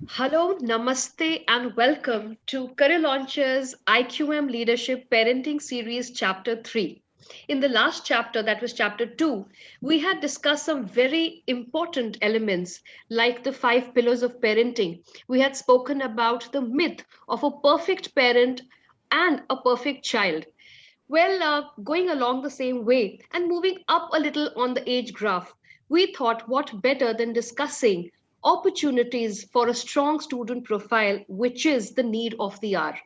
Hello, namaste, and welcome to Career Launch's IQM Leadership Parenting Series Chapter 3. In the last chapter, that was Chapter 2, we had discussed some very important elements like the 5 pillars of parenting. We had spoken about the myth of a perfect parent and a perfect child. Going along the same way and moving up a little on the age graph, we thought what better than discussing opportunities for a strong student profile, which is the need of the hour.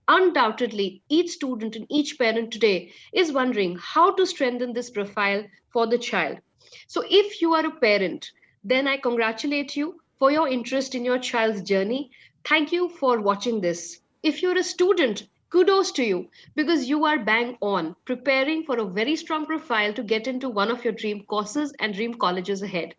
Undoubtedly, each student and each parent today is wondering how to strengthen this profile for the child. So, if you are a parent, then I congratulate you for your interest in your child's journey. Thank you for watching this. If you're a student, kudos to you because you are bang on, preparing for a very strong profile to get into one of your dream courses and dream colleges ahead.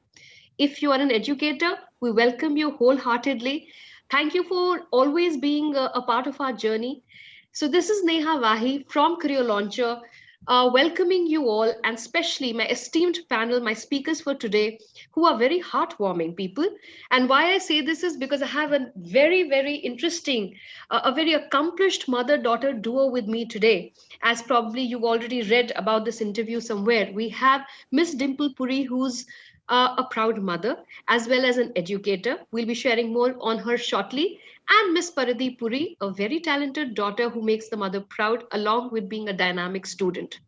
If you are an educator, we welcome you wholeheartedly. Thank you for always being a part of our journey. So, this is Neha Wahi from Career Launcher, welcoming you all, and especially my esteemed panel, my speakers for today, who are very heartwarming people. And why I say this is because I have a very, very interesting, a very accomplished mother daughter duo with me today. As probably you've already read about this interview somewhere, we have Miss Dimple Puri, who's a proud mother as well as an educator. We'll be sharing more on her shortly. And Miss Paradhi Puri, a very talented daughter who makes the mother proud, along with being a dynamic student.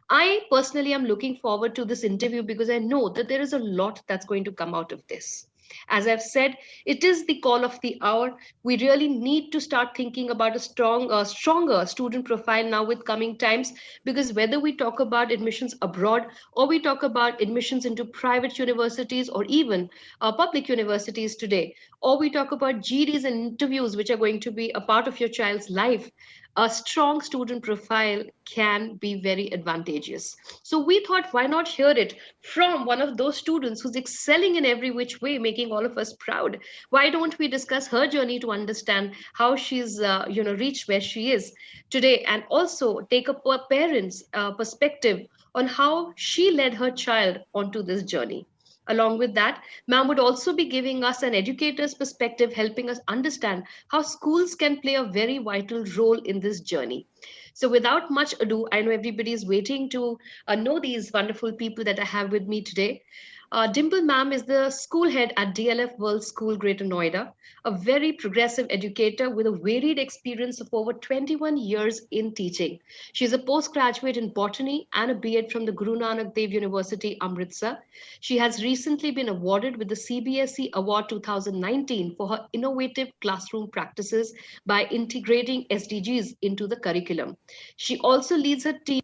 I personally am looking forward to this interview because I know that there is a lot that's going to come out of this. As I've said, it is the call of the hour. We really need to start thinking about a stronger student profile now with coming times, because whether we talk about admissions abroad or we talk about admissions into private universities or even public universities today, or we talk about GDs and interviews, which are going to be a part of your child's life, a strong student profile can be very advantageous. So we thought, why not hear it from one of those students who's excelling in every which way, making all of us proud? Why don't we discuss her journey to understand how she's, reached where she is today, and also take a parent's perspective on how she led her child onto this journey. Along with that, ma'am would also be giving us an educator's perspective, helping us understand how schools can play a very vital role in this journey. So, without much ado, I know everybody is waiting to know these wonderful people that I have with me today. Dimple ma'am is the school head at DLF World School, Greater Noida, a very progressive educator with a varied experience of over 21 years in teaching. She's a postgraduate in botany and a B.Ed from the Guru Nanak Dev University, Amritsar. She has recently been awarded with the CBSE Award 2019 for her innovative classroom practices by integrating SDGs into the curriculum. She also leads her team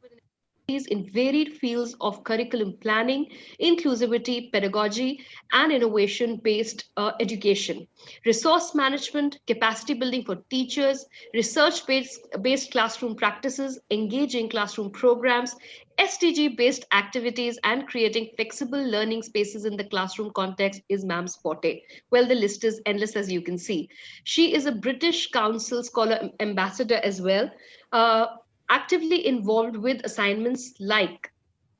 in varied fields of curriculum planning, inclusivity, pedagogy, and innovation based education, resource management, capacity building for teachers, research based classroom practices, engaging classroom programs, SDG based activities, and creating flexible learning spaces in the classroom context is ma'am's forte. Well, the list is endless, as you can see. She is a British Council Scholar Ambassador as well. Uh, Actively involved with assignments like,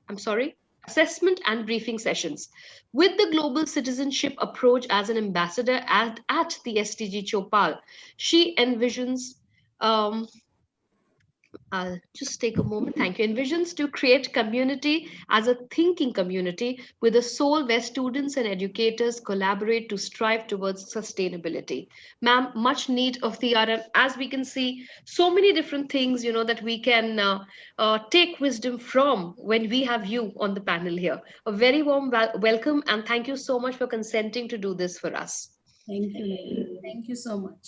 I'm sorry, assessment and briefing sessions. With the global citizenship approach as an ambassador at the STG Chopal, she envisions I'll just take a moment. Thank you. Envisions to create community as a thinking community with a soul where students and educators collaborate to strive towards sustainability. Ma'am, much need of the hour. And as we can see, so many different things, that we can take wisdom from when we have you on the panel here. A very warm welcome and thank you so much for consenting to do this for us. Thank you, Neha. Thank you so much.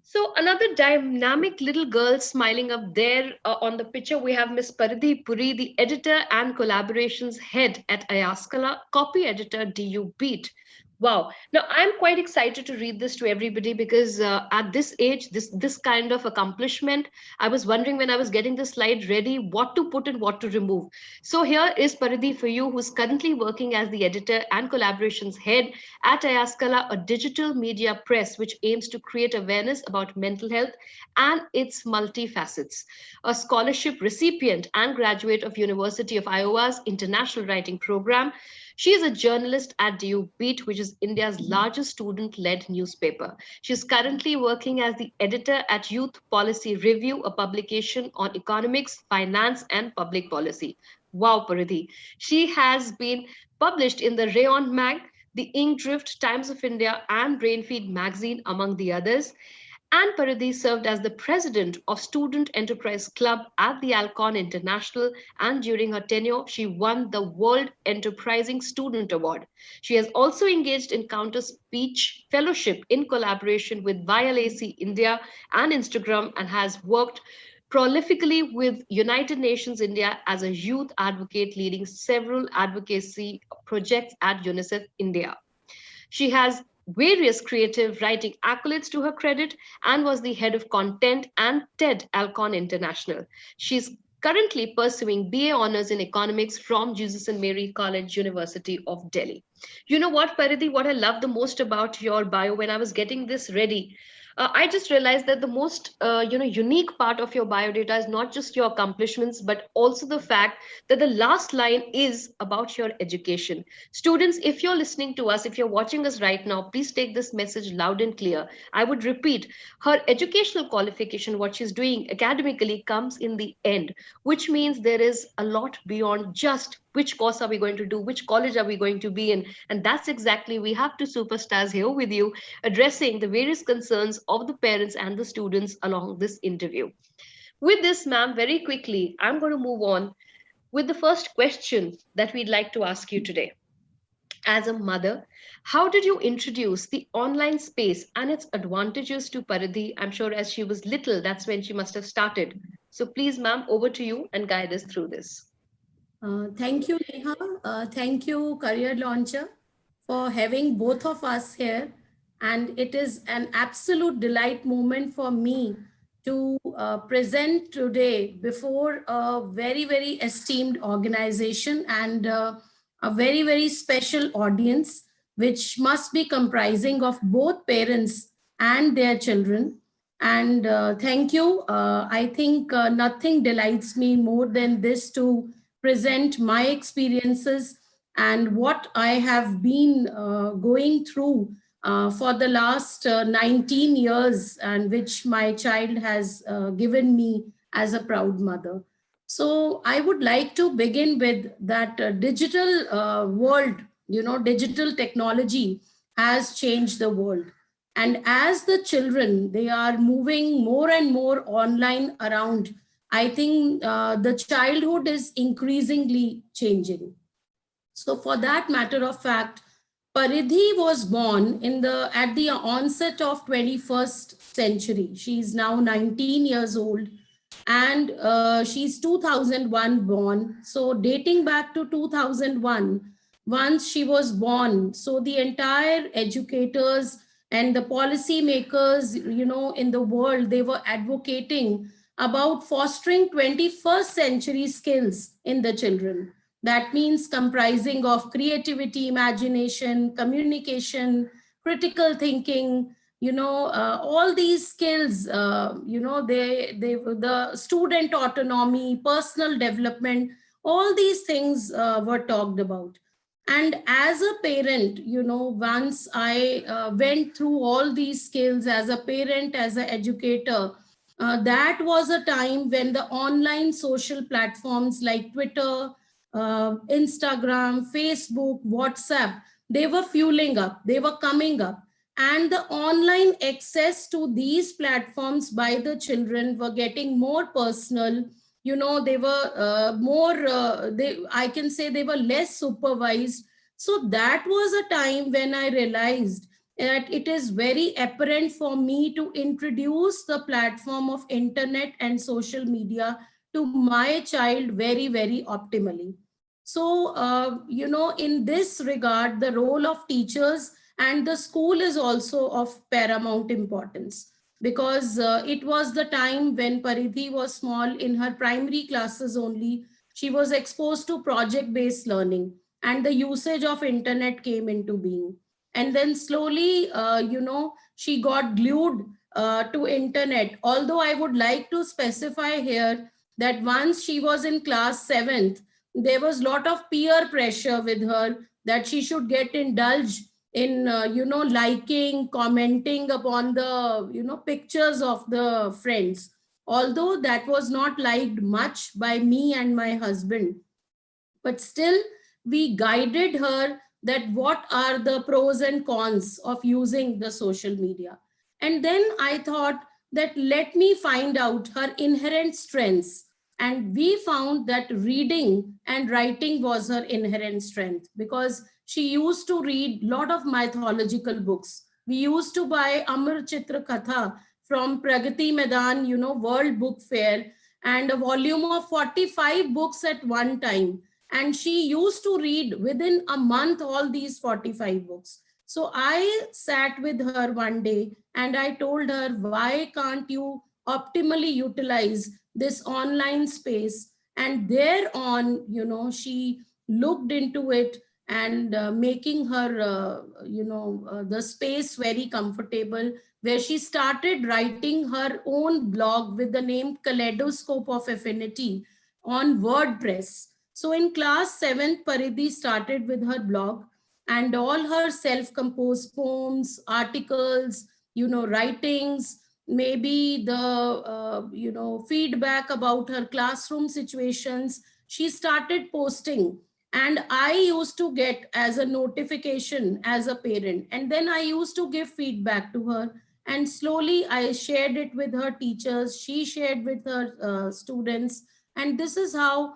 So another dynamic little girl smiling up there on the picture, we have Miss Paridhi Puri, the editor and collaborations head at Ayaskala, copy editor DU Beat. Wow. Now I'm quite excited to read this to everybody because at this age, this kind of accomplishment, I was wondering when I was getting the slide ready, what to put and what to remove. So here is Paridhi for you, who's currently working as the editor and collaborations head at Ayaskala, a digital media press which aims to create awareness about mental health and its multifacets. A scholarship recipient and graduate of University of Iowa's International Writing Program, She is a journalist at DU Beat, which is India's largest student led newspaper. She is currently working as the editor at Youth Policy Review, a publication on economics, finance, and public policy. Wow, Paridhi. She has been published in the Rayon Mag, the Inkdrift, Times of India, and Brainfeed magazine, among the others. Anne Paradis served as the president of Student Enterprise Club at the Alcon International, and during her tenure, she won the World Enterprising Student Award. She has also engaged in counter speech fellowship in collaboration with VLAC India and Instagram, and has worked prolifically with United Nations India as a youth advocate, leading several advocacy projects at UNICEF India. She has various creative writing accolades to her credit and was the head of content and TED Alcon International. She's currently pursuing BA honors in economics from Jesus and Mary College, University of Delhi. You know what, Paridhi, what I love the most about your bio when I was getting this ready, I just realized that the most unique part of your biodata is not just your accomplishments, but also the fact that the last line is about your education. Students, if you're listening to us, if you're watching us right now, please take this message loud and clear. I would repeat, her educational qualification, what she's doing academically, comes in the end, which means there is a lot beyond just which course are we going to do, which college are we going to be in. And that's exactly, we have two superstars here with you addressing the various concerns of the parents and the students along this interview. With this, ma'am, very quickly, I'm going to move on with the first question that we'd like to ask you today. As a mother, how did you introduce the online space and its advantages to Paridhi? I'm sure as she was little, that's when she must have started. So please, ma'am, over to you and guide us through this. Thank you, Neha. Thank you, Career Launcher, for having both of us here. And it is an absolute delight moment for me to present today before a very, very esteemed organization and a very, very special audience, which must be comprising of both parents and their children. And thank you. I think nothing delights me more than this to present my experiences and what I have been going through for the last 19 years, and which my child has given me as a proud mother. So I would like to begin with that digital world, digital technology has changed the world. And as the children, they are moving more and more online around, I think the childhood is increasingly changing. So for that matter of fact, Paridhi was born in the at the onset of 21st century. She's now 19 years old, and she's 2001 born. So dating back to 2001, once she was born, so the entire educators and the policy makers, in the world, they were advocating about fostering 21st century skills in the children. That means comprising of creativity, imagination, communication, critical thinking, all these skills, the student autonomy, personal development, all these things were talked about. And as a parent, once I went through all these skills as a parent, as an educator, that was a time when the online social platforms like Twitter, Instagram, Facebook, WhatsApp, they were fueling up, they were coming up. And the online access to these platforms by the children were getting more personal. They were more, I can say they were less supervised. So that was a time when I realized that it is very apparent for me to introduce the platform of internet and social media to my child very, very optimally. So, in this regard, the role of teachers and the school is also of paramount importance, because it was the time when Paridhi was small, in her primary classes only. She was exposed to project based learning, and the usage of internet came into being. And then slowly, she got glued to internet. Although I would like to specify here that once she was in class 7th, there was lot of peer pressure with her, that she should get indulged in liking, commenting upon the pictures of the friends, although that was not liked much by me and my husband. But still, we guided her that what are the pros and cons of using the social media. And then I thought that let me find out her inherent strengths. And we found that reading and writing was her inherent strength, because she used to read a lot of mythological books. We used to buy Amar Chitra Katha from Pragati Medan, World Book Fair, and a volume of 45 books at one time, and she used to read within a month all these 45 books. So I sat with her one day and I told her, why can't you optimally utilize this online space? And thereon, she looked into it, and making her the space very comfortable, where she started writing her own blog with the name Kaleidoscope of Affinity on WordPress. So in class 7th, Paridhi started with her blog, and all her self-composed poems, articles, writings, maybe the, feedback about her classroom situations, she started posting. And I used to get as a notification as a parent. And then I used to give feedback to her. And slowly I shared it with her teachers. She shared with her students. And this is how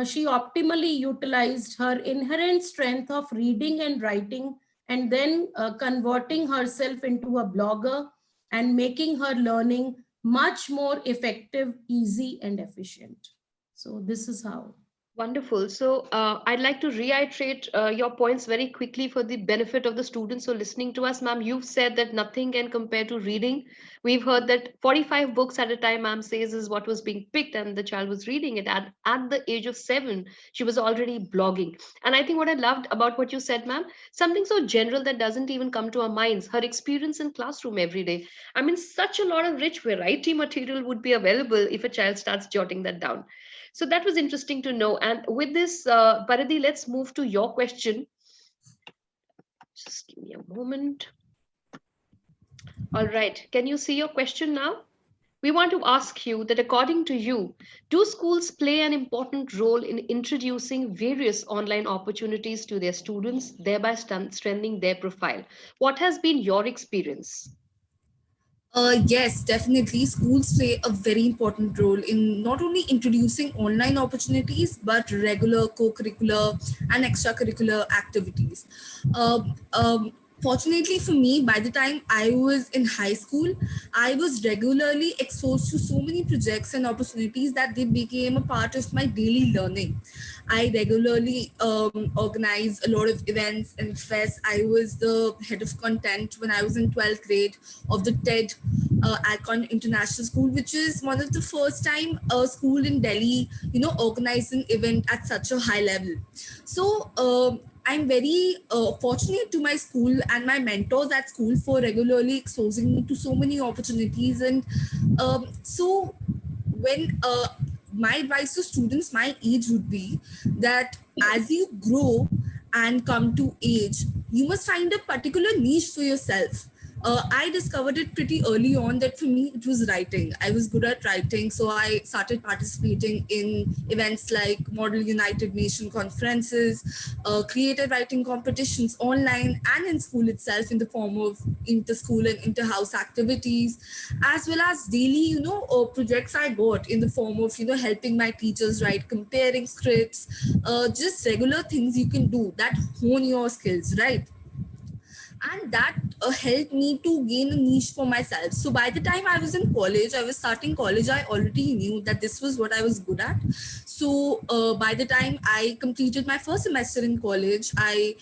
she optimally utilized her inherent strength of reading and writing, and then converting herself into a blogger and making her learning much more effective, easy, and efficient. So, this is how. Wonderful. So, I'd like to reiterate your points very quickly for the benefit of the students who are listening to us. Ma'am, you've said that nothing can compare to reading. We've heard that 45 books at a time, ma'am says, is what was being picked, and the child was reading it. At the age of 7, she was already blogging. And I think what I loved about what you said, ma'am, something so general that doesn't even come to our minds, her experience in classroom every day. I mean, such a lot of rich variety material would be available if a child starts jotting that down. So that was interesting to know. And with this, Paradhi, let's move to your question. Just give me a moment. All right. Can you see your question now? We want to ask you that according to you, do schools play an important role in introducing various online opportunities to their students, thereby strengthening their profile? What has been your experience? Yes, definitely. Schools play a very important role in not only introducing online opportunities, but regular co curricular and extracurricular activities. Uh, um, Fortunately for me, by the time I was in high school, I was regularly exposed to so many projects and opportunities that they became a part of my daily learning. I regularly organize a lot of events and fests. I was the head of content when I was in 12th grade of the TED Alcon International School, which is one of the first time a school in Delhi, organized an event at such a high level. So I'm very fortunate to my school and my mentors at school for regularly exposing me to so many opportunities. And so when my advice to students my age would be that as you grow and come to age, you must find a particular niche for yourself. I discovered it pretty early on that for me it was writing. I was good at writing, so I started participating in events like Model United Nation conferences, creative writing competitions online and in school itself in the form of inter-school and inter-house activities, as well as daily, projects I got in the form of, helping my teachers write comparing scripts, just regular things you can do that hone your skills, right? And that helped me to gain a niche for myself. So by the time I was in college, I was starting college, I already knew that this was what I was good at. So by the time I completed my first semester in college, I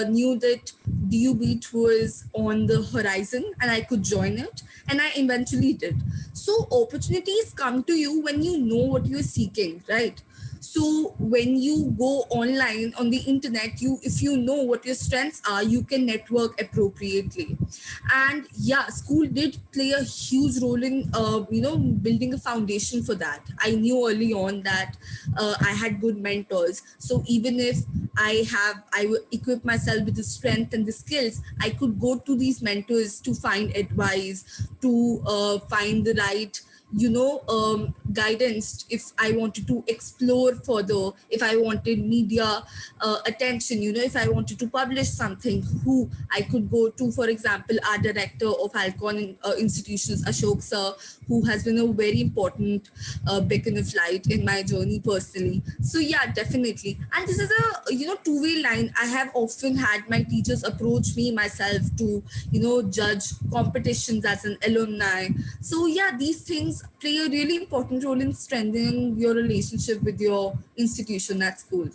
knew that DU Beat was on the horizon and I could join it, and I eventually did. So opportunities come to you when you know what you're seeking, right? So when you go online on the internet, you if you know what your strengths are, you can network appropriately. And yeah, school did play a huge role in building a foundation for that. I knew early on that I had good mentors. So even if I will equip myself with the strength and the skills, I could go to these mentors to find advice, to find the right, guidance if I wanted to explore further, if I wanted media attention, if I wanted to publish something, who I could go to. For example, our director of Alcon institutions, Ashok sir, who has been a very important beacon of light in my journey personally. So yeah, definitely. And this is a two-way line. I have often had my teachers approach me myself to judge competitions as an alumni. So yeah, these things play a really important role in strengthening your relationship with your institution at school.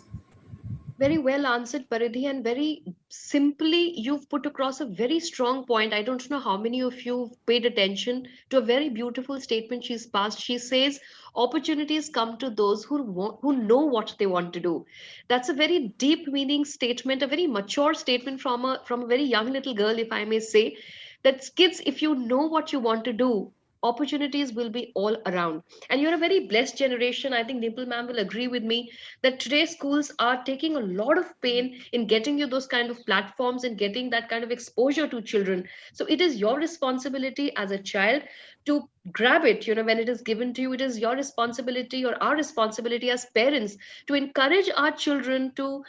Very well answered, Paridhi, and very simply, you've put across a very strong point. I don't know how many of you paid attention to a very beautiful statement she's passed. She says, "Opportunities come to those who know what they want to do." That's a very deep meaning statement, a very mature statement from a very young little girl, if I may say. That kids, if you know what you want to do, opportunities will be all around. And you're a very blessed generation. I think Dimple ma'am will agree with me that today schools are taking a lot of pain in getting you those kind of platforms and getting that kind of exposure to children. So it is your responsibility as a child to grab it, when it is given to you. It is your responsibility or our responsibility as parents to encourage our children to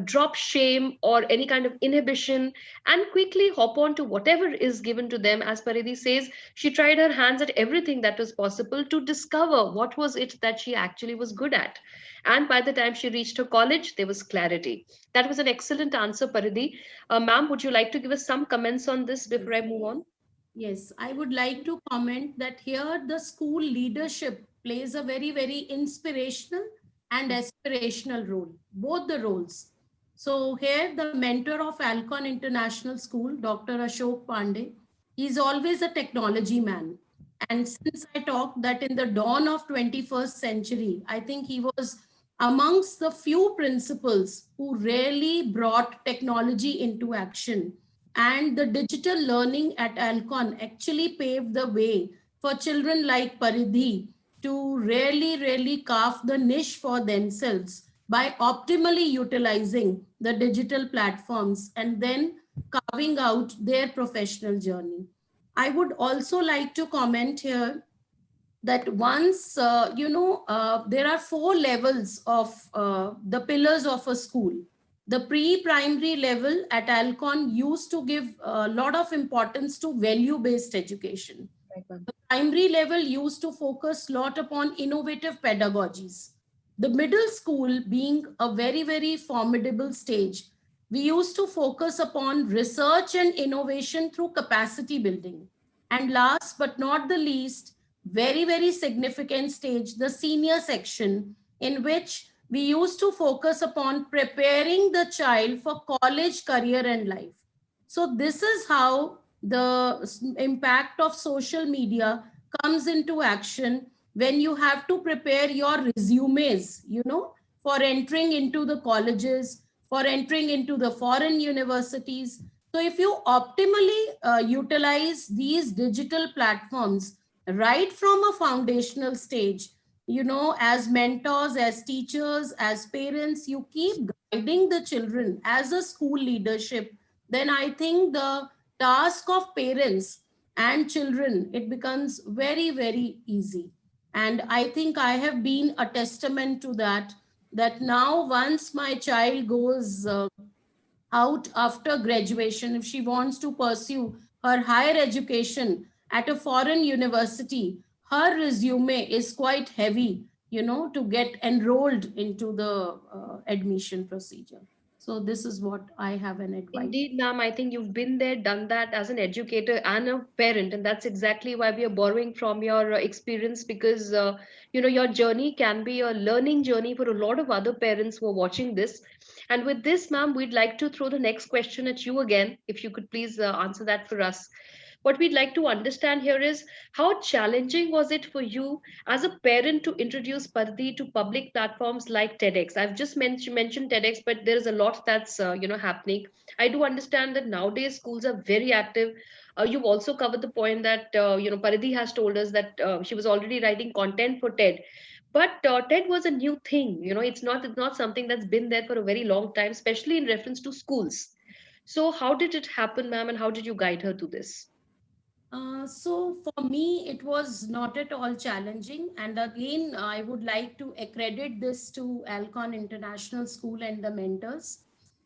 drop shame or any kind of inhibition and quickly hop on to whatever is given to them. As Paridhi says, she tried her hands at everything that was possible to discover what was it that she actually was good at. And by the time she reached her college, there was clarity. That was an excellent answer, Paridhi. Ma'am, would you like to give us some comments on this before I move on? Yes, I would like to comment that here the school leadership plays a very, very inspirational and aspirational role, both the roles. So here the mentor of Alcon International School, Dr. Ashok Pandey, is always a technology man. And since I talked that in the dawn of 21st century, I think he was amongst the few principals who really brought technology into action, and the digital learning at Alcon actually paved the way for children like Paridhi to really carve the niche for themselves by optimally utilizing the digital platforms and then carving out their professional journey. I would also like to comment here that once there are four levels of the pillars of a school. The pre-primary level at Alcon used to give a lot of importance to value based education. Right, ma'am. The primary level used to focus a lot upon innovative pedagogies. The middle school being a very formidable stage, we used to focus upon research and innovation through capacity building. And last but not the least, very significant stage, the senior section, in which we used to focus upon preparing the child for college, career, and life. So, this is how the impact of social media comes into action when you have to prepare your resumes, for entering into the colleges, for entering into the foreign universities. So, if you optimally utilize these digital platforms right from a foundational stage, as mentors, as teachers, as parents, you keep guiding the children as a school leadership, then I think the task of parents and children, it becomes very easy. And I think I have been a testament to that, that now once my child goes out after graduation, if she wants to pursue her higher education at a foreign university, her resume is quite heavy, to get enrolled into the admission procedure. So this is what I have an advice. Indeed, ma'am, I think you've been there, done that as an educator and a parent, and that's exactly why we are borrowing from your experience because your journey can be a learning journey for a lot of other parents who are watching this. And with this, ma'am, we'd like to throw the next question at you again, if you could please answer that for us. What we'd like to understand here is how challenging was it for you as a parent to introduce Pardi to public platforms like TEDx? I've just mentioned TEDx, but there is a lot that's happening. I do understand that nowadays schools are very active. You've also covered the point that Paridhi has told us that she was already writing content for TED. But TED was a new thing. It's not something that's been there for a very long time, especially in reference to schools. So how did it happen, ma'am, and how did you guide her to this? So for me, it was not at all challenging. And again, I would like to accredit this to Alcon International School and the mentors,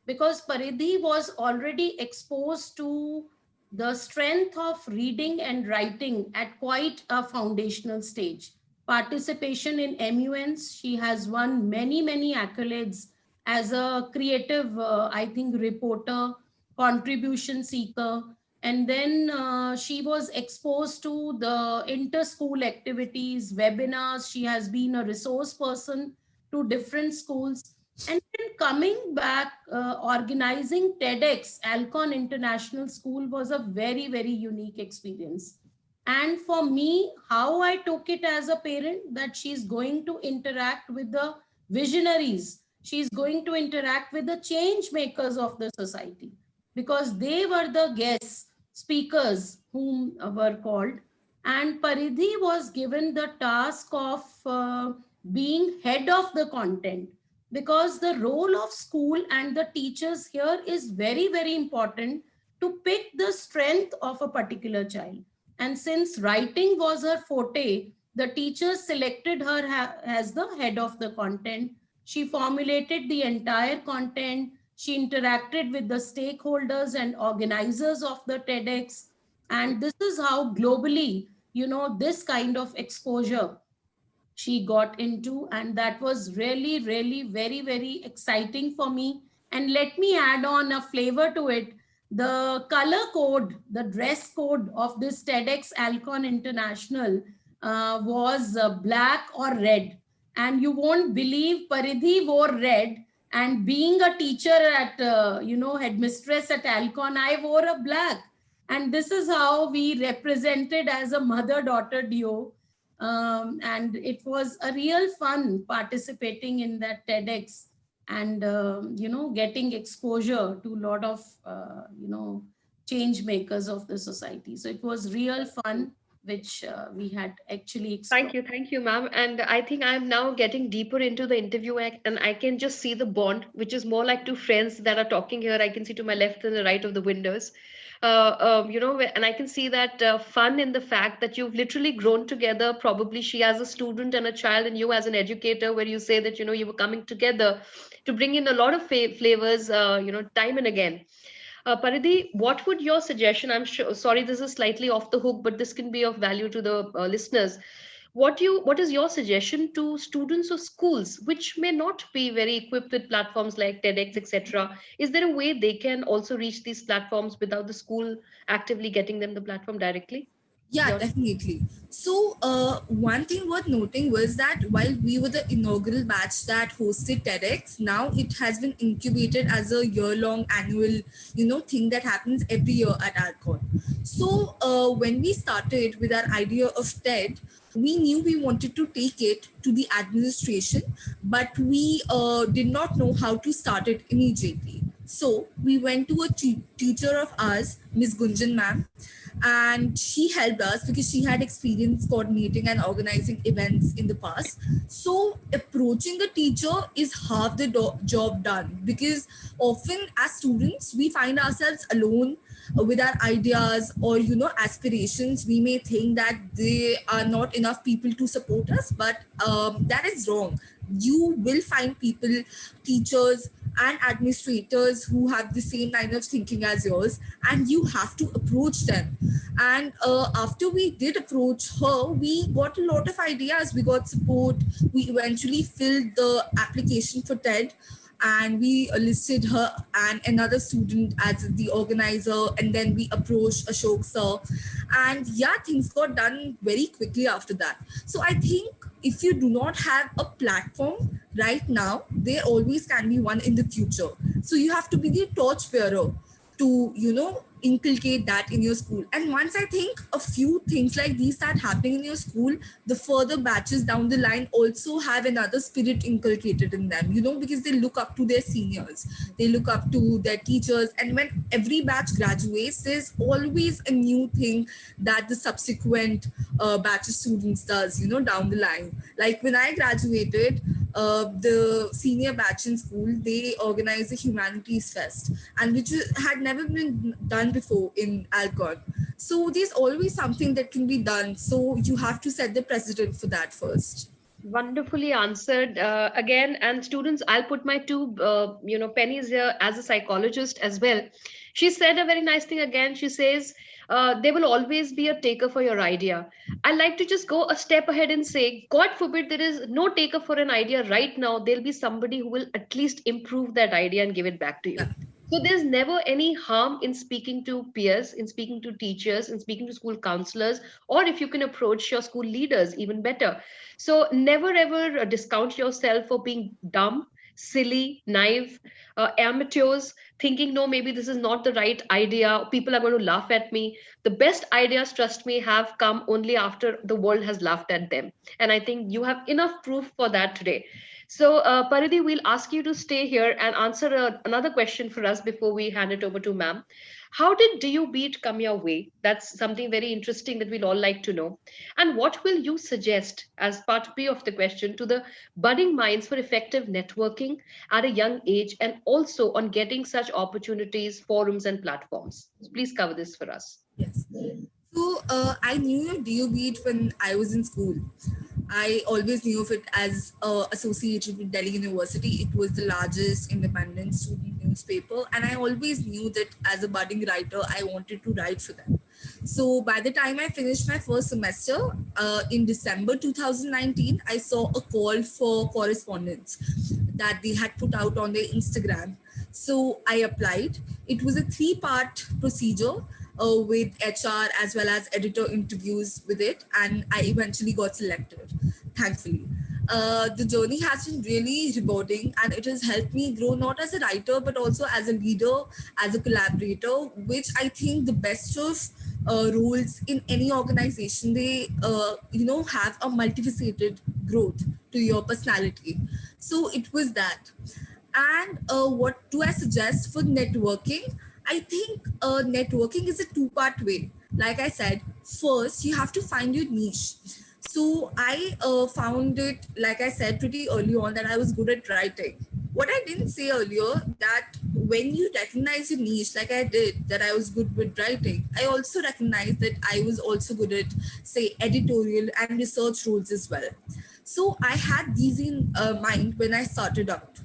because Paridhi was already exposed to the strength of reading and writing at quite a foundational stage. Participation in MUNs, she has won many, many accolades as a creative, I think, reporter, contribution seeker, and then she was exposed to the inter-school activities, webinars. She has been a resource person to different schools. And then coming back, organizing TEDx, Alcon International School was a very, very unique experience. And for me, how I took it as a parent, that she's going to interact with the visionaries, she's going to interact with the change makers of the society, because they were the guests, speakers whom were called. And Paridhi was given the task of being head of the content, because the role of school and the teachers here is very, very important to pick the strength of a particular child. And since writing was her forte, the teachers selected her as the head of the content. She formulated the entire content. She interacted with the stakeholders and organizers of the TEDx. And this is how globally, this kind of exposure she got into. And that was really, really very, very exciting for me. And let me add on a flavor to it. The color code, the dress code of this TEDx Alcon International was black or red. And you won't believe, Paridhi wore red, and being a teacher at headmistress at Alcon, I wore a black. And this is how we represented as a mother daughter duo. And it was a real fun participating in that TEDx, and getting exposure to a lot of change makers of the society. So it was real fun, which we had actually explored. Thank you, ma'am. And I think I'm now getting deeper into the interview, and I can just see the bond, which is more like two friends that are talking here. I can see to my left and the right of the windows. And I can see that fun in the fact that you've literally grown together. Probably she as a student and a child, and you as an educator, where you say that you were coming together to bring in a lot of flavors, time and again. Paridhi, what would your suggestion? I'm sure, sorry, this is slightly off the hook, but this can be of value to the listeners. What is your suggestion to students or schools which may not be very equipped with platforms like TEDx, etc.? Is there a way they can also reach these platforms without the school actively getting them the platform directly? Yeah, Your definitely. So, one thing worth noting was that while we were the inaugural batch that hosted TEDx, now it has been incubated as a year-long annual, thing that happens every year at Alcon. So, when we started with our idea of TED, we knew we wanted to take it to the administration, but we did not know how to start it immediately. So we went to a teacher of ours, Miss Gunjan ma'am, and she helped us because she had experience coordinating and organizing events in the past. So approaching a teacher is half the job done, because often as students we find ourselves alone with our ideas or aspirations. We may think that there are not enough people to support us, but that is wrong. You will find people, teachers and administrators who have the same line of thinking as yours, and you have to approach them. And after we did approach her, we got a lot of ideas, we got support. We eventually filled the application for TED, and we listed her and another student as the organizer, and then we approached Ashok sir, and yeah, things got done very quickly after that. So I think if you do not have a platform right now, there always can be one in the future. So you have to be the torch bearer. to, inculcate that in your school. And once I think a few things like these start happening in your school, the further batches down the line also have another spirit inculcated in them, because they look up to their seniors, they look up to their teachers. And when every batch graduates, there's always a new thing that the subsequent batch of students does, down the line. Like when I graduated, the senior batch in school, they organized a humanities fest, and which had never been done before in Alcon. So there's always something that can be done. So you have to set the precedent for that first. Wonderfully answered again. And students, I'll put my two, pennies here as a psychologist as well. She said a very nice thing again. She says, there will always be a taker for your idea. I like to just go a step ahead and say, God forbid there is no taker for an idea right now. There'll be somebody who will at least improve that idea and give it back to you. Yeah. So there's never any harm in speaking to peers, in speaking to teachers, in speaking to school counselors, or if you can approach your school leaders, even better. So never ever discount yourself for being dumb, silly, naive, amateurs, thinking, no, maybe this is not the right idea. People are going to laugh at me. The best ideas, trust me, have come only after the world has laughed at them. And I think you have enough proof for that today. So, Paridhi, we'll ask you to stay here and answer another question for us before we hand it over to ma'am. How did DU Beat come your way? That's something very interesting that we'll all like to know. And what will you suggest as part B of the question to the budding minds for effective networking at a young age and also on getting such opportunities, forums, and platforms? Please cover this for us. Yes. So I knew DU Beat when I was in school. I always knew of it as associated with Delhi University. It was the largest independent student newspaper, and I always knew that as a budding writer, I wanted to write for them. So by the time I finished my first semester in December 2019, I saw a call for correspondence that they had put out on their Instagram. So I applied. It was a 3-part procedure with HR as well as editor interviews with it, and I eventually got selected, thankfully. The journey has been really rewarding, and it has helped me grow not as a writer but also as a leader, as a collaborator, which I think the best of roles in any organization, they have a multifaceted growth to your personality. So it was that. And what do I suggest for networking? I think networking is a 2-part way. Like I said, first you have to find your niche. So I found it, like I said pretty early on, that I was good at writing. What I didn't say earlier, that when you recognize your niche, like I did, that I was good with writing, I also recognized that I was also good at, say, editorial and research roles as well. So I had these in mind when I started out.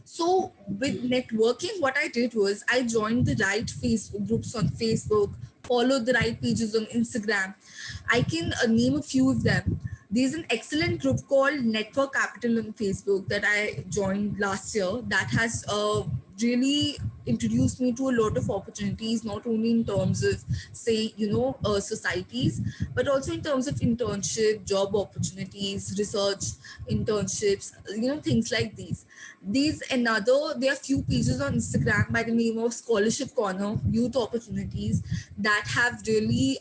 So with networking, what I did was I joined the right Facebook groups on Facebook, followed the right pages on Instagram. I can name a few of them. There's an excellent group called Network Capital on Facebook that I joined last year that has really introduced me to a lot of opportunities, not only in terms of, say, societies, but also in terms of internship, job opportunities, research internships, things like these. There are few pages on Instagram by the name of Scholarship Corner, Youth Opportunities, that have really,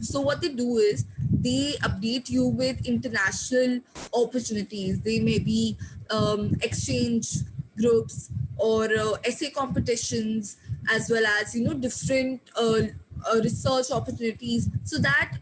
so what they do is they update you with international opportunities. They may be exchange groups or essay competitions, as well as different research opportunities, so that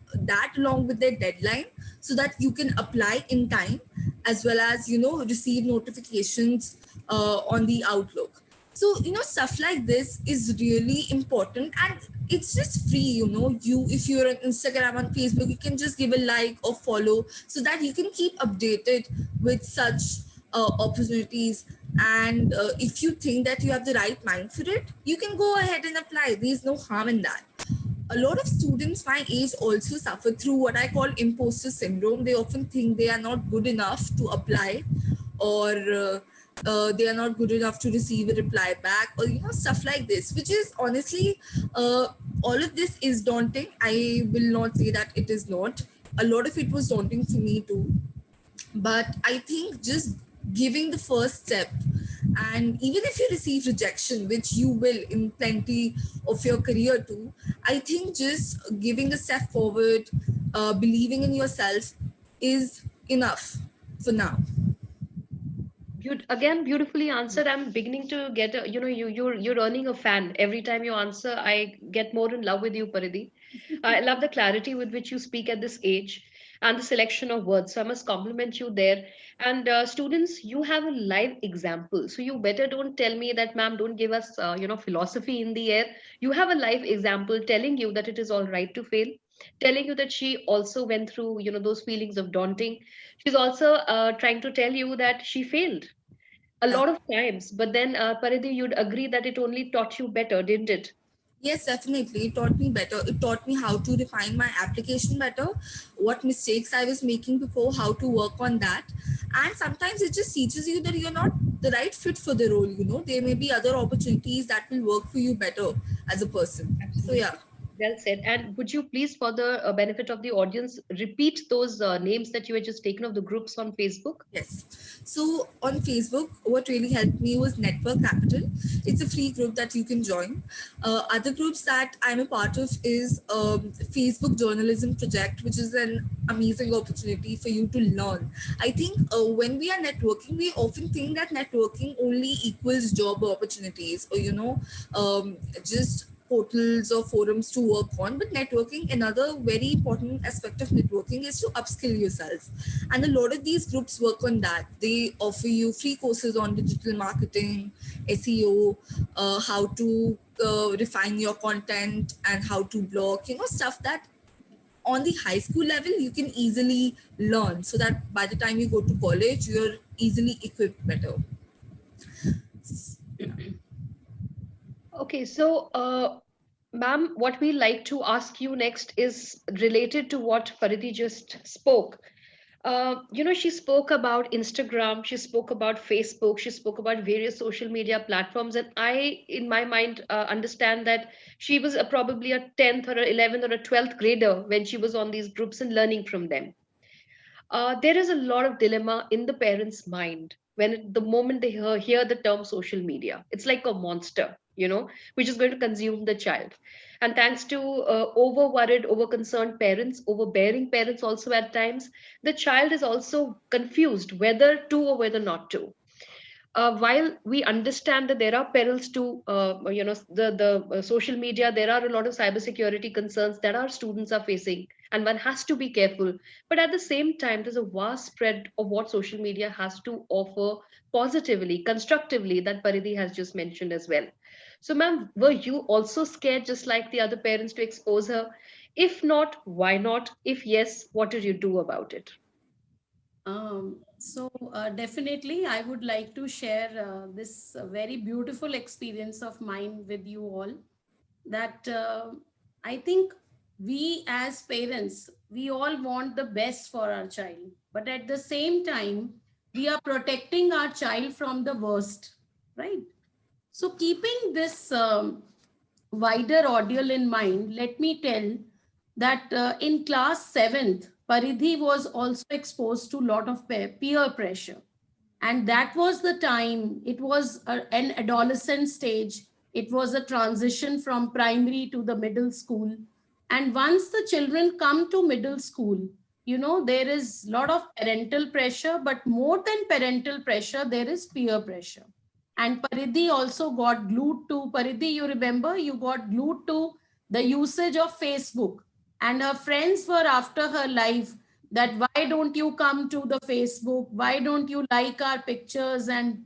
along with their deadline, so that you can apply in time, as well as receive notifications on the Outlook. So stuff like this is really important, and it's just free. You, if you're on Instagram and Facebook, you can just give a like or follow, so that you can keep updated with such opportunities. And if you think that you have the right mind for it, you can go ahead and apply. There's no harm in that. A lot of students my age also suffer through what I call imposter syndrome. They often think they are not good enough to apply, or they are not good enough to receive a reply back, or stuff like this, which is honestly, all of this is daunting. I will not say that it is not. A lot of it was daunting for me too, but I think just giving the first step And even if you receive rejection, which you will in plenty of your career too, I think just giving a step forward, believing in yourself is enough for now. Again, beautifully answered. I'm beginning to get a, you're earning a fan every time you answer. I get more in love with you, Paridhi. I love the clarity with which you speak at this age and the selection of words. So I must compliment you there. And students, you have a live example. So you better don't tell me that, ma'am, don't give us, philosophy in the air. You have a live example telling you that it is all right to fail, telling you that she also went through, those feelings of daunting. She's also trying to tell you that she failed a Yeah. lot of times, but then, Paridhi, you'd agree that it only taught you better, didn't it? Yes, definitely. It taught me better. It taught me how to refine my application better, what mistakes I was making before, how to work on that. And sometimes it just teaches you that you're not the right fit for the role. There may be other opportunities that will work for you better as a person. So, yeah. Absolutely. Well said. And would you please, for the benefit of the audience, repeat those names that you had just taken of the groups on Facebook? Yes. So on Facebook, what really helped me was Network Capital. It's a free group that you can join. Other groups that I'm a part of is Facebook Journalism Project, which is an amazing opportunity for you to learn. I think when we are networking, we often think that networking only equals job opportunities or, just portals or forums to work on. But networking, another very important aspect of networking is to upskill yourself, and a lot of these groups work on that. They offer you free courses on digital marketing, SEO, how to refine your content, and how to blog, stuff that on the high school level you can easily learn, so that by the time you go to college you're easily equipped better. Okay, so, ma'am, what we like to ask you next is related to what Paridhi just spoke. She spoke about Instagram, she spoke about Facebook, she spoke about various social media platforms, and I, in my mind, understand that she was probably a 10th or a 11th or a 12th grader when she was on these groups and learning from them. There is a lot of dilemma in the parents' mind when the moment they hear the term social media. It's like a monster, which is going to consume the child. And thanks to over worried, over concerned parents, overbearing parents also at times, the child is also confused whether to or whether not to. While we understand that there are perils to the social media, there are a lot of cybersecurity concerns that our students are facing, and one has to be careful. But at the same time, there's a vast spread of what social media has to offer positively, constructively, that Paridhi has just mentioned as well. So, ma'am, were you also scared, just like the other parents, to expose her? If not, why not? If yes, what did you do about it? Definitely, I would like to share this very beautiful experience of mine with you all. That I think we as parents, we all want the best for our child, but at the same time, we are protecting our child from the worst, right? So, keeping this wider audience in mind, let me tell that in class 7th, Paridhi was also exposed to a lot of peer pressure. And that was the time, it was an adolescent stage. It was a transition from primary to the middle school. And once the children come to middle school, there is a lot of parental pressure, but more than parental pressure, there is peer pressure. And Paridhi also got glued to, Paridhi, you remember, you got glued to the usage of Facebook. And her friends were after her life that why don't you come to the Facebook? Why don't you like our pictures and,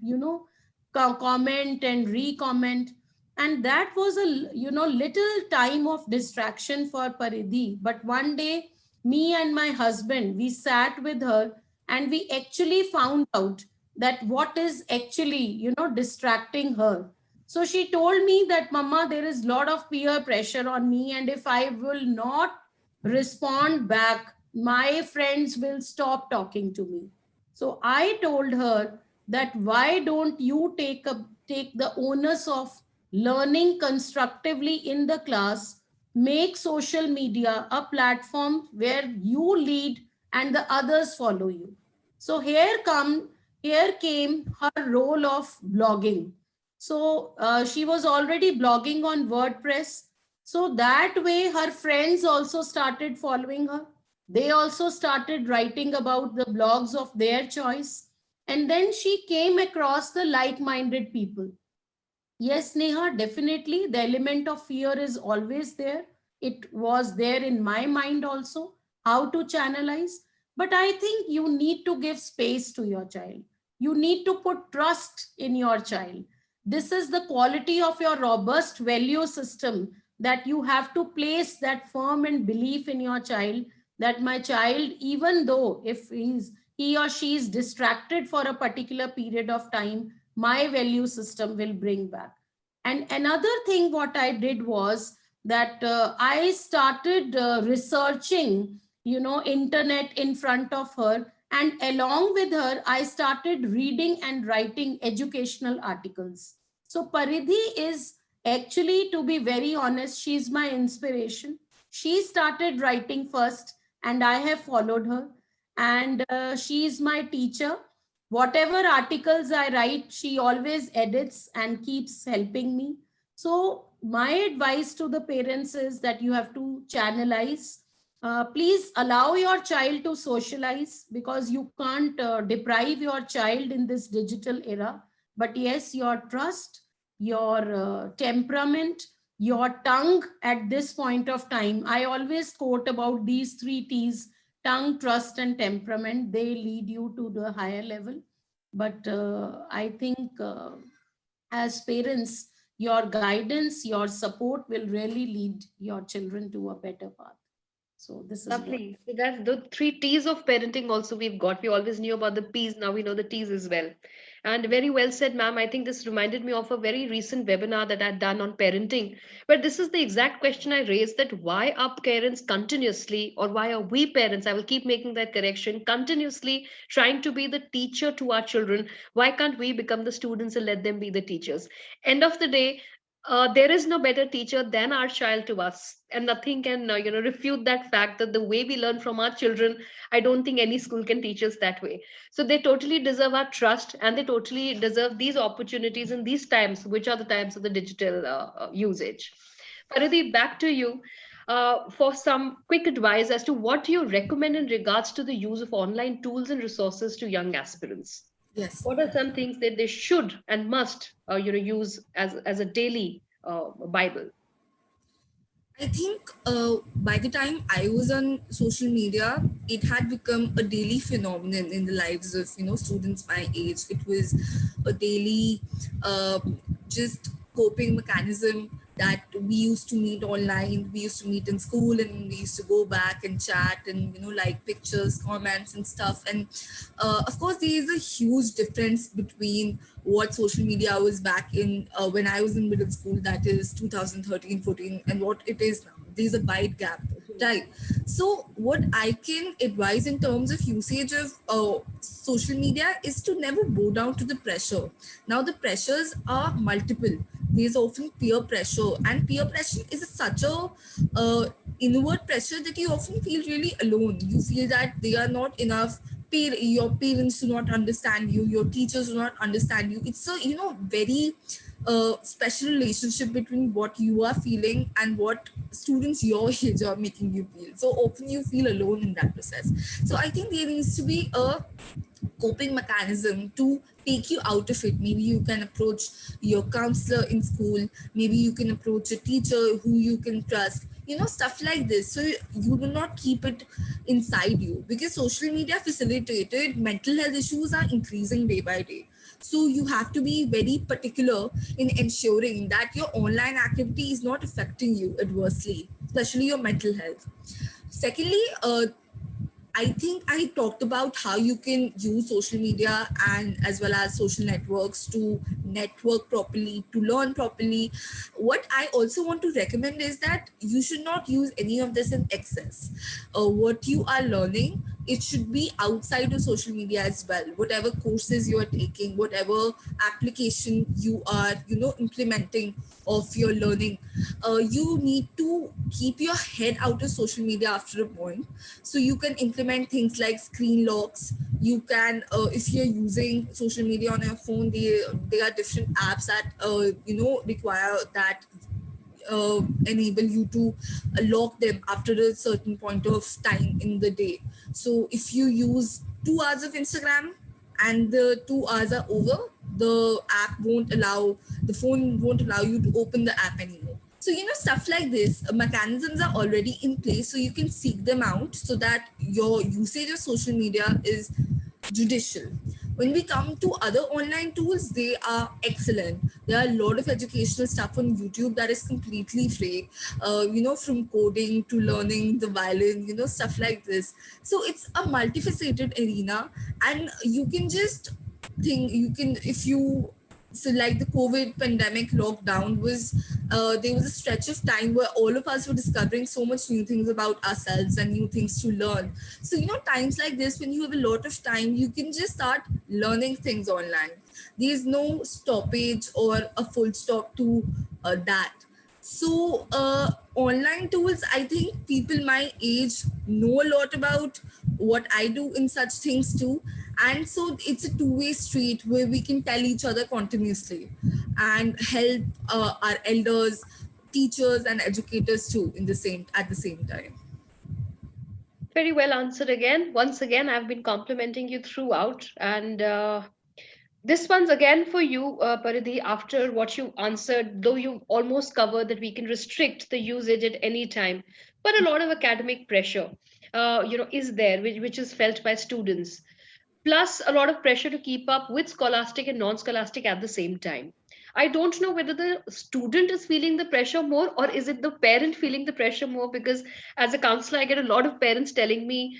comment and re-comment? And that was a, little time of distraction for Paridhi. But one day, me and my husband, we sat with her and we actually found out that what is actually, distracting her. So she told me that, Mama, there is a lot of peer pressure on me, and if I will not respond back, my friends will stop talking to me. So I told her that why don't you take the onus of learning constructively in the class, make social media a platform where you lead and the others follow you. So here come here came her role of blogging. So she was already blogging on WordPress. So that way, her friends also started following her. They also started writing about the blogs of their choice. And then she came across the like minded people. Yes, Neha, definitely. The element of fear is always there. It was there in my mind also, how to channelize. But I think you need to give space to your child. You need to put trust in your child. This is the quality of your robust value system, that you have to place that firm and belief in your child, that my child, even though if he or she is distracted for a particular period of time, my value system will bring back. And another thing what I did was that I started researching, internet in front of her, and along with her I started reading and writing educational articles. So Paridhi is actually, to be very honest, she's my inspiration. She started writing first and I have followed her, and she is my teacher. Whatever articles I write, she always edits and keeps helping me. So, my advice to the parents is that you have to channelize. Please allow your child to socialize, because you can't deprive your child in this digital era. But yes, your trust, your temperament, your tongue at this point of time. I always quote about these three T's: tongue, trust, and temperament. They lead you to the higher level. But I think as parents, your guidance, your support will really lead your children to a better path. So this is what. Lovely. So that's the three T's of parenting also we've got. We always knew about the P's, now we know the T's as well. And very well said, ma'am. I think this reminded me of a very recent webinar that I'd done on parenting. But this is the exact question I raised, that why are parents continuously, or why are we parents, I will keep making that correction, continuously trying to be the teacher to our children? Why can't we become the students and let them be the teachers? End of the day, there is no better teacher than our child to us, and nothing can refute that fact, that the way we learn from our children, I don't think any school can teach us that way. So they totally deserve our trust, and they totally deserve these opportunities in these times, which are the times of the digital usage. Paridhi, back to you for some quick advice as to what you recommend in regards to the use of online tools and resources to young aspirants. Yes. What are some things that they should and must use as a daily Bible? I think by the time I was on social media, it had become a daily phenomenon in the lives of students my age. It was a daily uh, just coping mechanism that we used to meet online. We used to meet in school, and we used to go back and chat and like pictures, comments, and stuff. And of course, there is a huge difference between what social media was back in when I was in middle school, that is 2013, 14, and what it is now. There's a wide gap, right? So, what I can advise in terms of usage of social media is to never bow down to the pressure. Now, the pressures are multiple. There's often peer pressure, and peer pressure is such a inward pressure that you often feel really alone. You feel that they are not enough. Your parents do not understand you, your teachers do not understand you. It's a very special relationship between what you are feeling and what students your age are making you feel. So often you feel alone in that process. So I think there needs to be a coping mechanism to take you out of it. Maybe you can approach your counselor in school, maybe you can approach a teacher who you can trust, stuff like this. So you do not keep it inside you, because social media facilitated mental health issues are increasing day by day. So you have to be very particular in ensuring that your online activity is not affecting you adversely, especially your mental health. Secondly, I think I talked about how you can use social media and as well as social networks to network properly, to learn properly. What I also want to recommend is that you should not use any of this in excess. What you are learning, it should be outside of social media as well. Whatever courses you are taking, whatever application you are, implementing of your learning, you need to keep your head out of social media after a point. So you can implement things like screen locks. You can, if you're using social media on your phone, there are different apps that require that, enable you to lock them after a certain point of time in the day. So if you use 2 hours of Instagram and the 2 hours are over, the phone won't allow you to open the app anymore. So, stuff like this, mechanisms are already in place, so you can seek them out so that your usage of social media is judicial. When we come to other online tools, they are excellent. There are a lot of educational stuff on YouTube that is completely free, from coding to learning the violin, stuff like this. So it's a multifaceted arena, and you can just think, you can, if you, so like the COVID pandemic lockdown was, there was a stretch of time where all of us were discovering so much new things about ourselves and new things to learn. So, times like this, when you have a lot of time, you can just start learning things online. There's no stoppage or a full stop to that. So, online tools, I think people my age know a lot about what I do in such things too. And so it's a two-way street where we can tell each other continuously and help our elders, teachers, and educators too at the same time. Very well answered again. Once again, I've been complimenting you throughout. And this one's again for you, Paridhi, after what you answered, though you almost covered that we can restrict the usage at any time, but a lot of academic pressure, is there, which is felt by students, plus a lot of pressure to keep up with scholastic and non-scholastic at the same time. I don't know whether the student is feeling the pressure more or is it the parent feeling the pressure more, because as a counselor I get a lot of parents telling me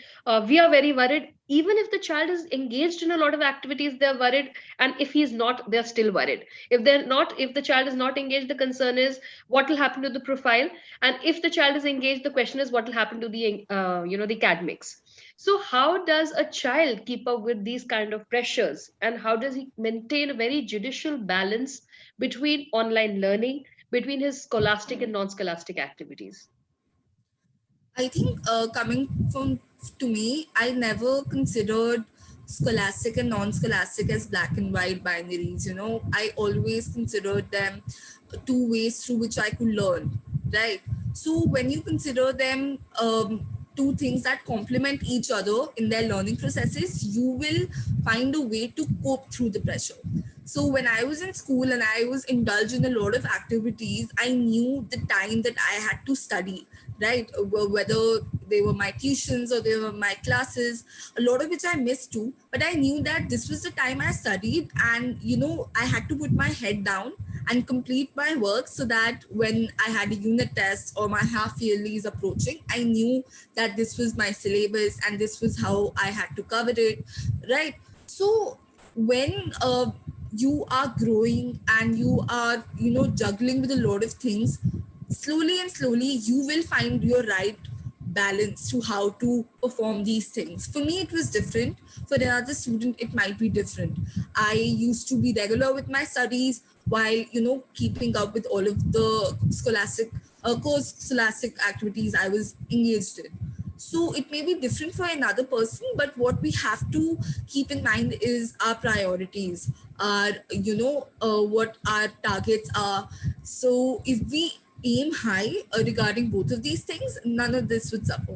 we are very worried. Even if the child is engaged in a lot of activities, they're worried, and if he's not, they're still worried. If the child is not engaged, the concern is what will happen to the profile, and if the child is engaged, the question is what will happen to the academics. So how does a child keep up with these kind of pressures, and how does he maintain a very judicial balance between online learning, between his scholastic and non-scholastic activities? I think, coming from to me, I never considered scholastic and non-scholastic as black and white binaries. I always considered them two ways through which I could learn, right? So when you consider them, two things that complement each other in their learning processes, you will find a way to cope through the pressure. So when I was in school and I was indulged in a lot of activities, I knew the time that I had to study, right? Whether they were my tuitions or they were my classes, a lot of which I missed too. But I knew that this was the time I studied, and I had to put my head down and complete my work so that when I had a unit test or my half yearly is approaching, I knew that this was my syllabus and this was how I had to cover it, right? So when you are growing and you are juggling with a lot of things, slowly and slowly you will find your right balance to how to perform these things. For me it was different, for another student it might be different. I used to be regular with my studies while keeping up with all of the course scholastic activities I was engaged in. So it may be different for another person, but what we have to keep in mind is our priorities, our what our targets are. So if we aim high regarding both of these things, none of this would suffer.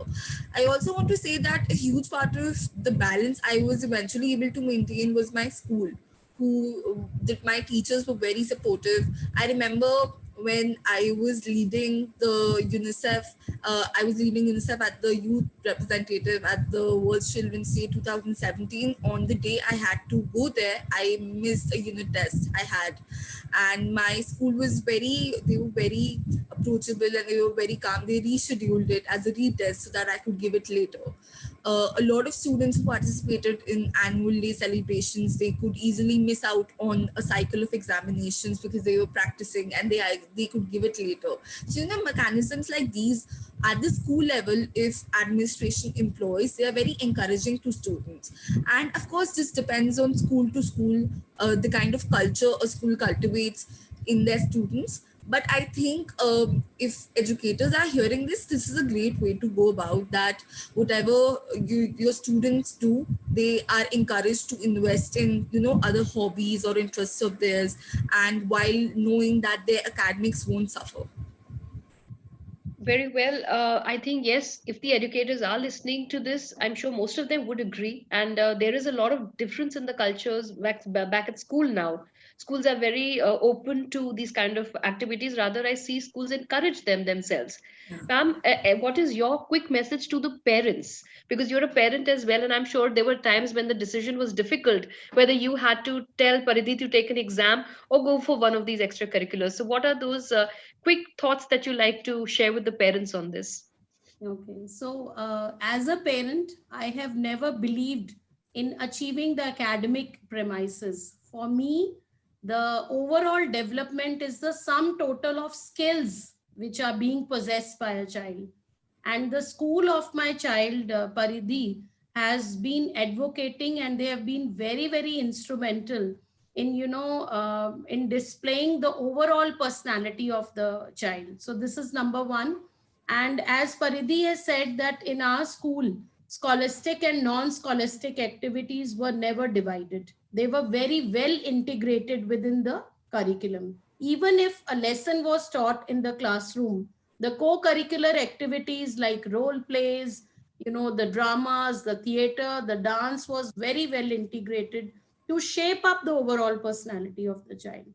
I also want to say that a huge part of the balance I was eventually able to maintain was my school, who that my teachers were very supportive. I remember when I was leading the UNICEF, I was leading UNICEF at the youth representative at the World Children's Day 2017. On the day I had to go there, I missed a unit test I had. And my school was they were very approachable and they were very calm. They rescheduled it as a retest so that I could give it later. A lot of students who participated in annual day celebrations, they could easily miss out on a cycle of examinations because they were practicing and they could give it later. So mechanisms like these at the school level, if administration employs, they are very encouraging to students. And of course this depends on school to school, the kind of culture a school cultivates in their students. But I think if educators are hearing this, this is a great way to go about that. Whatever your students do, they are encouraged to invest in, other hobbies or interests of theirs, and while knowing that their academics won't suffer. Very well. I think, yes, if the educators are listening to this, I'm sure most of them would agree. And there is a lot of difference in the cultures back at school now. Schools are very open to these kind of activities. Rather, I see schools encourage them themselves. Pam, what is your quick message to the parents? Because you're a parent as well, and I'm sure there were times when the decision was difficult, whether you had to tell Paridhi to take an exam or go for one of these extracurriculars. So, what are those quick thoughts that you like to share with the parents on this? Okay, so as a parent, I have never believed in achieving the academic premises. For me, the overall development is the sum total of skills which are being possessed by a child. And the school of my child, Paridhi, has been advocating, and they have been very, very instrumental in, in displaying the overall personality of the child. So this is number one. And as Paridhi has said, that in our school, scholastic and non-scholastic activities were never divided. They were very well integrated within the curriculum. Even if a lesson was taught in the classroom, the co-curricular activities like role plays, the dramas, the theater, the dance was very well integrated to shape up the overall personality of the child.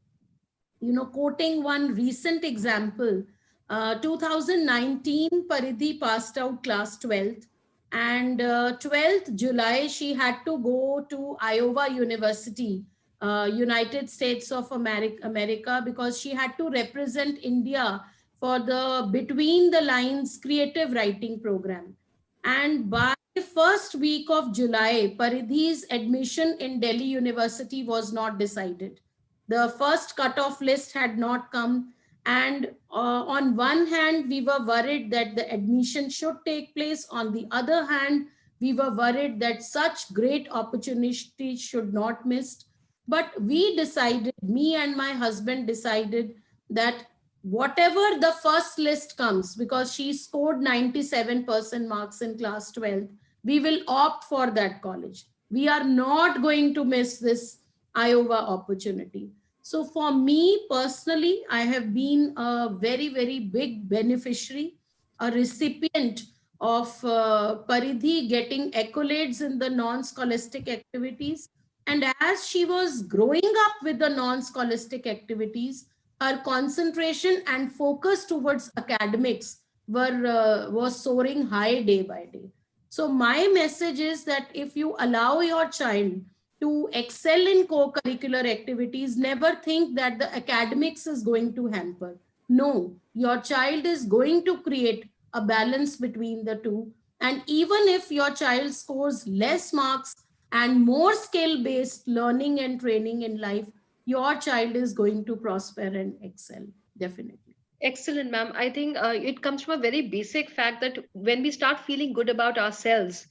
Quoting one recent example, 2019, Paridhi passed out class 12th, and 12th July, she had to go to Iowa University, United States of America, because she had to represent India for the Between the Lines creative writing program. And by first week of July, Paridhi's admission in Delhi University was not decided. The first cutoff list had not come. And on one hand, we were worried that the admission should take place. On the other hand, we were worried that such great opportunities should not missed. But we decided, me and my husband decided that whatever the first list comes, because she scored 97% marks in class 12th, we will opt for that college. We are not going to miss this Iowa opportunity. So for me personally, I have been a very, very big beneficiary, a recipient of Paridhi getting accolades in the non-scholastic activities. And as she was growing up with the non-scholastic activities, her concentration and focus towards academics was soaring high day by day. So my message is that if you allow your child to excel in co-curricular activities, never think that the academics is going to hamper. No, your child is going to create a balance between the two. And even if your child scores less marks and more skill-based learning and training in life, your child is going to prosper and excel, definitely. Excellent, ma'am. I think it comes from a very basic fact that when we start feeling good about ourselves,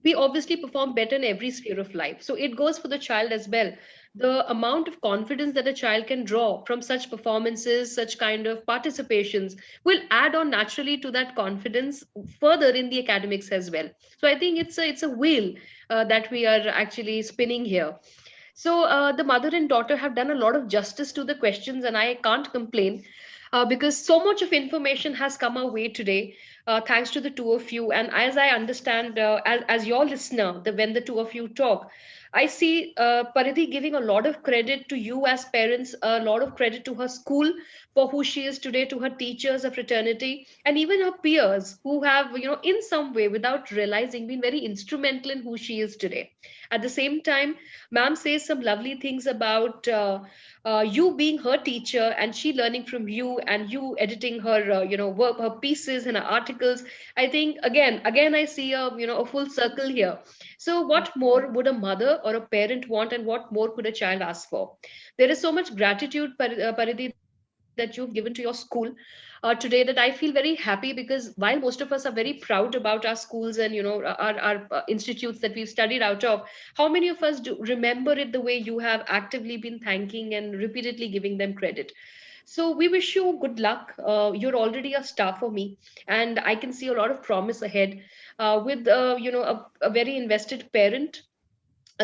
we obviously perform better in every sphere of life. So it goes for the child as well. The amount of confidence that a child can draw from such performances, such kind of participations, will add on naturally to that confidence further in the academics as well. So I think it's a wheel that we are actually spinning here. So the mother and daughter have done a lot of justice to the questions, and I can't complain because so much of information has come our way today, thanks to the two of you. And as I understand, as your listener, when the two of you talk, I see Paridhi giving a lot of credit to you as parents, a lot of credit to her school for who she is today, to her teachers, her fraternity, and even her peers who have, in some way, without realizing, been very instrumental in who she is today. At the same time, ma'am says some lovely things about you being her teacher and she learning from you and you editing her work, her pieces and her articles. I think again I see a full circle here. So what more would a mother or a parent want, and what more could a child ask for? There is so much gratitude, Paridhi, that you have shared with us. that you've given to your school today, that I feel very happy, because while most of us are very proud about our schools and our institutes that we've studied out of, how many of us do remember it the way you have actively been thanking and repeatedly giving them credit? So we wish you good luck. You're already a star for me, and I can see a lot of promise ahead with a very invested parent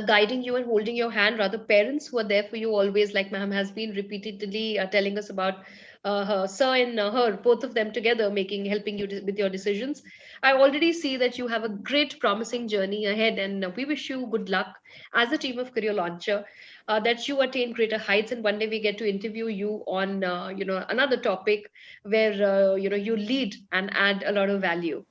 guiding you and holding your hand, rather parents who are there for you always, like ma'am has been repeatedly telling us about her sir and her, both of them together making helping you with your decisions. I already see that you have a great promising journey ahead, and we wish you good luck as a team of career launcher, that you attain greater heights, and one day we get to interview you on another topic where you lead and add a lot of value.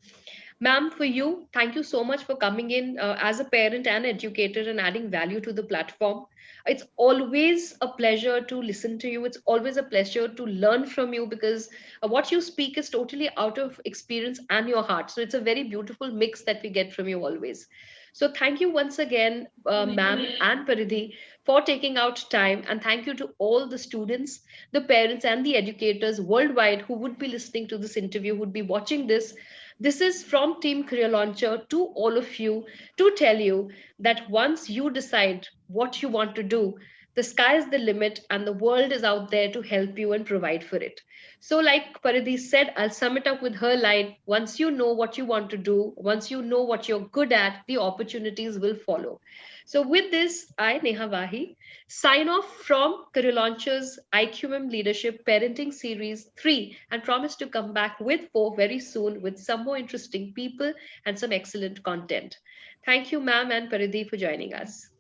Ma'am, for you, thank you so much for coming in as a parent and educator and adding value to the platform. It's always a pleasure to listen to you. It's always a pleasure to learn from you, because what you speak is totally out of experience and your heart. So it's a very beautiful mix that we get from you always. So thank you once again, ma'am and Paridhi, for taking out time. And thank you to all the students, the parents, and the educators worldwide who would be listening to this interview, who would be watching this. This is from Team Career Launcher to all of you, to tell you that once you decide what you want to do, the sky is the limit and the world is out there to help you and provide for it. So, like Paridhi said, I'll sum it up with her line: once you know what you want to do, once you know what you're good at, the opportunities will follow. So, with this, I, Neha Vahi, sign off from Career Launchers IQM Leadership Parenting Series 3, and promise to come back with 4 very soon with some more interesting people and some excellent content. Thank you, ma'am and Paridhi, for joining us.